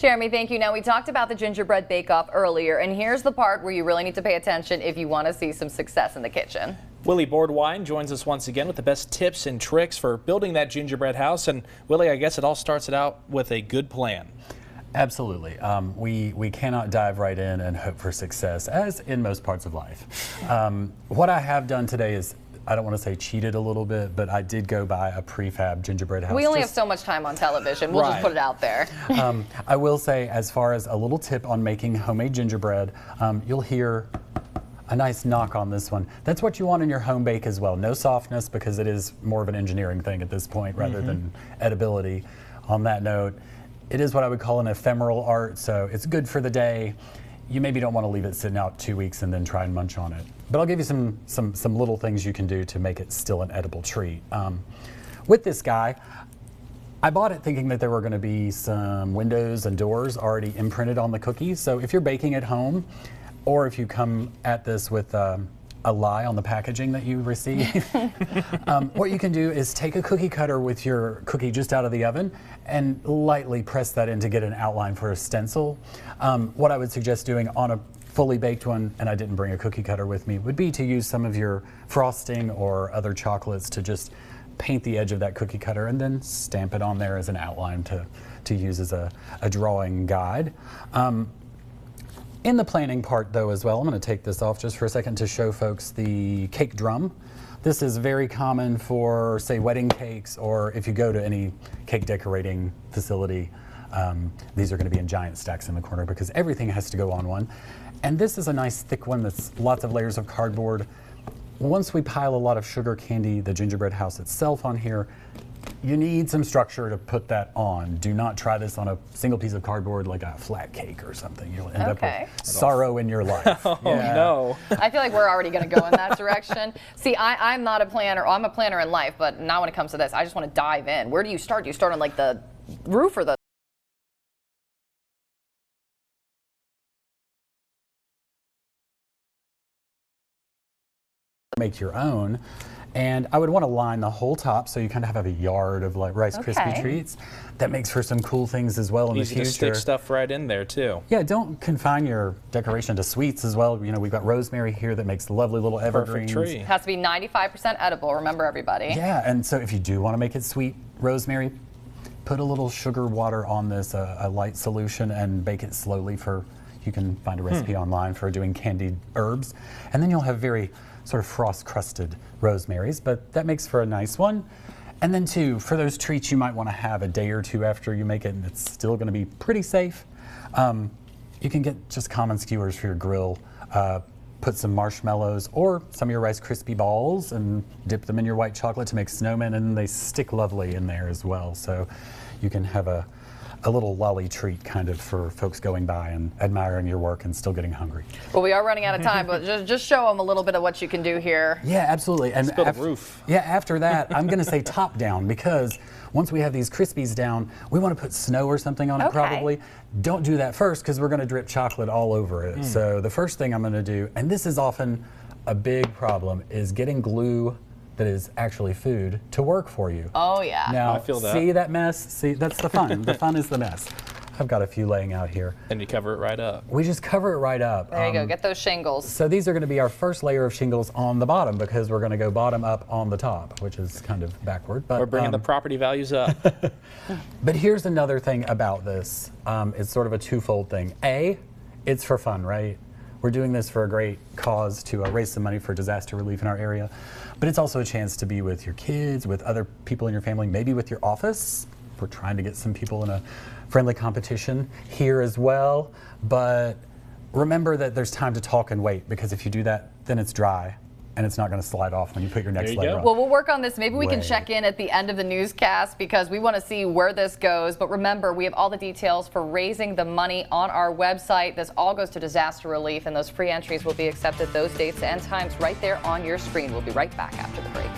Jeremy, thank you. Now, we talked about the gingerbread bake-off earlier, and here's the part where you really need to pay attention if you want to see some success in the kitchen. Willie Boardwine joins us once again with the best tips and tricks for building that gingerbread house. And Willie, I guess it all starts out with a good plan. Absolutely. We cannot dive right in and hope for success, as in most parts of life. What I have done today is, I don't want to say cheated a little bit, but I did go buy a prefab gingerbread house. We only have so much time on television. We'll just put it out there. I will say, as far as a little tip on making homemade gingerbread, you'll hear a nice knock on this one. That's what you want in your home bake as well. No softness, because it is more of an engineering thing at this point rather than edibility. On that note, it is what I would call an ephemeral art, so it's good for the day. You maybe don't want to leave it sitting out 2 weeks and then try and munch on it. But I'll give you some little things you can do to make it still an edible treat. With this guy, I bought it thinking that there were going to be some windows and doors already imprinted on the cookies. So if you're baking at home, or if you come at this with a lie on the packaging that you receive, what you can do is take a cookie cutter with your cookie just out of the oven and lightly press that in to get an outline for a stencil. What I would suggest doing on a fully baked one, and I didn't bring a cookie cutter with me, would be to use some of your frosting or other chocolates to just paint the edge of that cookie cutter and then stamp it on there as an outline to use as a drawing guide. In the planning part, though, as well, I'm going to take this off just for a second to show folks the cake drum. This is very common for, say, wedding cakes, or if you go to any cake decorating facility, these are going to be in giant stacks in the corner because everything has to go on one. And this is a nice thick one that's lots of layers of cardboard. Once we pile a lot of sugar candy, the gingerbread house itself on here, you need some structure to put that on. Do not try this on a single piece of cardboard like a flat cake or something. You'll end up with sorrow in your life. No. I feel like we're already going to go in that direction. See, I'm not a planner. I'm a planner in life, but not when it comes to this. I just want to dive in. Where do you start? Do you start on like the roof or the make your own? And I would want to line the whole top so you kind of have a yard of like Rice Krispie treats. That makes for some cool things as well in the future. Easy to stick stuff right in there too. Yeah, don't confine your decoration to sweets as well. You know, we've got rosemary here that makes lovely little evergreens. Perfect tree. It has to be 95% edible, remember everybody. Yeah, and so if you do want to make it sweet rosemary, put a little sugar water on this, a light solution, and bake it slowly for, you can find a recipe online for doing candied herbs. And then you'll have very sort of frost-crusted rosemaries, but that makes for a nice one. And then too, for those treats you might want to have a day or two after you make it, and it's still going to be pretty safe, you can get just common skewers for your grill, put some marshmallows or some of your Rice Krispie balls and dip them in your white chocolate to make snowmen, and they stick lovely in there as well. So you can have a little lolly treat kind of for folks going by and admiring your work and still getting hungry. Well, we are running out of time, but just show them a little bit of what you can do here. Yeah, absolutely. And build a roof. Yeah, after that, I'm going to say top down, because once we have these Krispies down, we want to put snow or something on it probably. Don't do that first, because we're going to drip chocolate all over it. So the first thing I'm going to do, and this is often a big problem, is getting glue that is actually food to work for you. Oh yeah. Now, I feel that. See that mess? See, that's the fun. The fun is the mess. I've got a few laying out here. And you cover it right up. We just cover it right up. There you go, get those shingles. So these are going to be our first layer of shingles on the bottom, because we're going to go bottom up on the top, which is kind of backward. But we're bringing the property values up. But here's another thing about this. It's sort of a twofold thing. A, it's for fun, right? We're doing this for a great cause to raise some money for disaster relief in our area. But it's also a chance to be with your kids, with other people in your family, maybe with your office. We're trying to get some people in a friendly competition here as well. But remember that there's time to talk and wait, because if you do that, then it's dry and it's not going to slide off when you put your next layer on. Well, we'll work on this. Maybe we can check in at the end of the newscast, because we want to see where this goes. But remember, we have all the details for raising the money on our website. This all goes to disaster relief, and those free entries will be accepted. Those dates and times right there on your screen. We'll be right back after the break.